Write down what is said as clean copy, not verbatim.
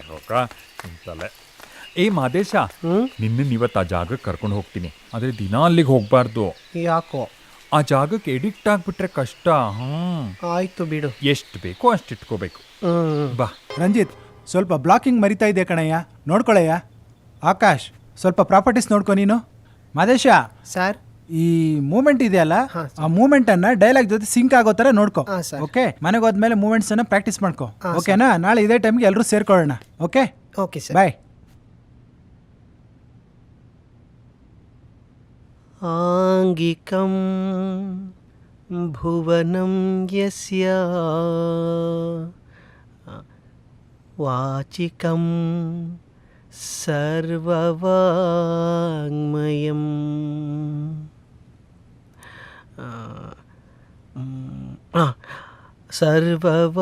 ಹೋಗ ಅಂತಲೇ. ಏ ಮಾದೇಶ, ನಿನ್ನೀವತ್ತು ಆ ಜಾಗಕ್ಕೆ ಕರ್ಕೊಂಡು ಹೋಗ್ತೀನಿ, ಆದರೆ ದಿನ ಅಲ್ಲಿಗೆ ಹೋಗಬಾರ್ದು. ಯಾಕೋ? ಆ ಜಾಗಕ್ಕೆ ಎಡಿಕ್ಟ್ ಆಗಿಬಿಟ್ರೆ ಕಷ್ಟ. ಆಯ್ತು ಬಿಡು, ಎಷ್ಟು ಬೇಕೋ ಅಷ್ಟು ಇಟ್ಕೋಬೇಕು. ಬಾ ರಂಜಿತ್, ಸ್ವಲ್ಪ ಬ್ಲಾಕಿಂಗ್ ಮರಿತಾ ಇದೆ ಕಣಯ್ಯ, ನೋಡ್ಕೊಳಯ್ಯ. ಆಕಾಶ್, ಸ್ವಲ್ಪ ಪ್ರಾಪರ್ಟೀಸ್ ನೋಡ್ಕೊ ನೀನು. ಮಾದೇಶ ಸರ್. ಈ ಮೂಮೆಂಟ್ ಇದೆಯಲ್ಲ, ಹಾ, ಆ ಮೂಮೆಂಟ್ ಅನ್ನ ಡೈಲಾಗ್ ಜೊತೆ ಸಿಂಕ್ ಆಗೋ ತರ ನೋಡ್ಕೊ. ಹಾ, ಸರ್. ಓಕೆ, ಮನೆಗೆ ಹೋದ್ಮೇಲೆ ಮೂಮೆಂಟ್ಸ್ ಅನ್ನ ಪ್ರಾಕ್ಟೀಸ್ ಮಾಡ್ಕೊ. ಹಾ, ಓಕೆನಾ? ನಾಳೆ ಇದೇ ಟೈಮ್ಗೆ ಎಲ್ಲರೂ ಸೇರ್ಕೊಳ್ಳೋಣ. Okay okay sir. ಬಾಯ್. ಆಂಗಿಕಂ ಭುವನಂ ಯಸ್ಯ ವಾಚಿಕಂ ಸರ್ವವಾಂಗ್ಮಯಂ ಸರ್ವವಾಂಗ್ಮಯಂ